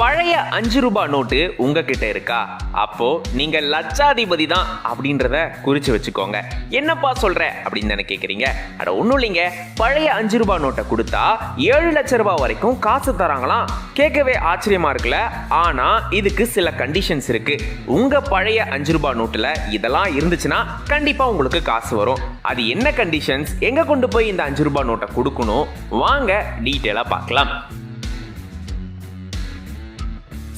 பழைய 5 ரூபாய் நோட்டு உங்ககிட்ட இருக்கா? அப்போ நீங்க லட்சாதிபதி தான் அப்படின்றத குறிச்சு வச்சுக்கோங்க. என்னப்பா சொல்ற அப்படின்னு தானே கேக்குறீங்க? அட ஒண்ணும் இல்லைங்க, பழைய 5 ரூபாய் நோட்டை கொடுத்தா 7 லட்சம் ரூபாய் வரைக்கும் காசு தராங்களாம். கேட்கவே ஆச்சரியமா இருக்குல்ல? ஆனா இதுக்கு சில கண்டிஷன்ஸ் இருக்கு. உங்க பழைய 5 ரூபாய் நோட்டுல இதெல்லாம் இருந்துச்சுன்னா கண்டிப்பா உங்களுக்கு காசு வரும். அது என்ன கண்டிஷன்ஸ், எங்க கொண்டு போய் இந்த 5 ரூபாய் நோட்டை கொடுக்கணும், வாங்க டீட்டெயிலா பார்க்கலாம்.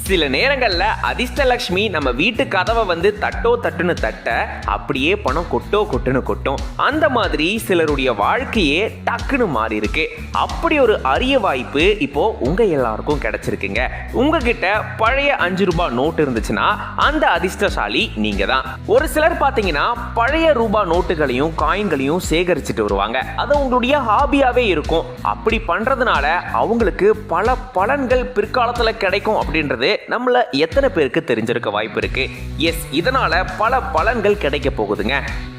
சில நேரங்கள்ல அதிர்ஷ்டலட்சுமி நம்ம வீட்டு கதவை வந்து தட்டுன்னு தட்ட அப்படியே பணம் கொட்டுன்னு கொட்டும். அந்த மாதிரி சிலருடைய வாழ்க்கையே டக்குன்னு மாறி இருக்கு. அப்படி ஒரு அரிய வாய்ப்பு இப்போ உங்க எல்லாருக்கும் கிடைச்சிருக்குங்க. உங்ககிட்ட பழைய 5 ரூபாய் நோட்டு இருந்துச்சுன்னா அந்த அதிர்ஷ்டசாலி நீங்க தான். ஒரு சிலர் பாத்தீங்கன்னா பழைய ரூபாய் நோட்டுகளையும் காயின்களையும் சேகரிச்சுட்டு வருவாங்க. அது உங்களுடைய ஹாபியாவே இருக்கும். அப்படி பண்றதுனால அவங்களுக்கு பல பலன்கள் பிற்காலத்துல கிடைக்கும் அப்படின்றது நம்மள எத்தனை பேருக்கு தெரிஞ்சிருக்க வாய்ப்பு இருக்கு? எஸ், இதனால பல பலன்கள் கிடைக்க போகுதுங்க.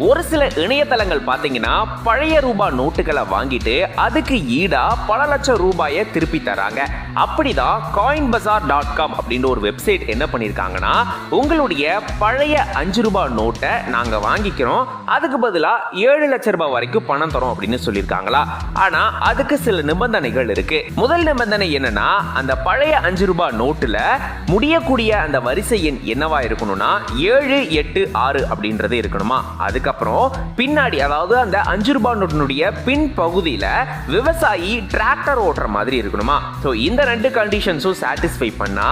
ஒரு சில இணையதளங்கள் பாத்தீங்கன்னா பழைய ரூபாய் நோட்டுகளை வாங்கிட்டு அதுக்கு ஈடா பல லட்சம் ரூபாயை திருப்பி தராங்க. அப்படிதான் coinbazaar.com அப்படின்ற ஒரு வெப்சைட் என்ன பண்ணிருக்காங்கன்னா, உங்களுடைய பழைய 5 ரூபாய் நோட்டை நாங்க வாங்கிக்கிறோம், அதுக்கு பதிலா 7 லட்சம் ரூபாய் வரைக்கும் பணம் தரோம் அப்படின்னு சொல்லியிருக்காங்களா. ஆனா அதுக்கு சில நிபந்தனைகள் இருக்கு. முதல் நிபந்தனை என்னன்னா, அந்த பழைய 5 ரூபாய் நோட்டுல முடியக்கூடிய அந்த வரிசை எண் என்னவா இருக்கணும்னா 786 அப்படின்றது இருக்கணுமா. அதுக்கப்புறம் பின்னாடி, அதாவது அந்த 5 ரூபாய் நோட்டினுடைய பின் பகுதியில விவசாயி டிராக்டர் ஓட்டுற மாதிரி இருக்கணுமா. சோ இந்த ரெண்டு கண்டிஷன்ஸும் சாட்டிஸ்ஃபை பண்ணா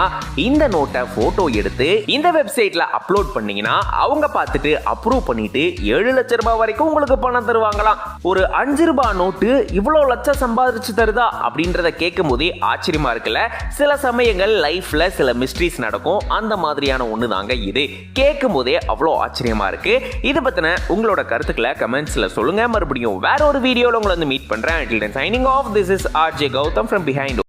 இந்த நோட்டை போட்டோ எடுத்து இந்த வெப்சைட்ல அப்லோட் பண்ணீங்கன்னா அவங்க பார்த்துட்டு அப்ரூவ் பண்ணிட்டு 7 லட்சம் ரூபாய் வரைக்கும் உங்களுக்கு பணம் தருவாங்களாம். ஒரு 5 ரூபாய் நோட்டு இவ்வளவு லட்சம் சம்பாதிச்சு தருதா அப்படின்றத கேட்கும் போதே ஆச்சரியமா இருக்குல்ல? சில சமயங்கள் லைஃப்ல சில மிஸ்ட்ரீஸ் நடக்கும். அந்த மாதிரியான ஒண்ணு தாங்க இது. கேட்கும் போதே அவ்வளோ ஆச்சரியமா இருக்கு. இது பத்தின உங்களோட கருத்துக்களை கமெண்ட்ஸ்ல சொல்லுங்க. மறுபடியும் வேற ஒரு வீடியோல உங்களை வந்து மீட் பண்றேன். Until then, signing off. This is RJ Gautam from Behind.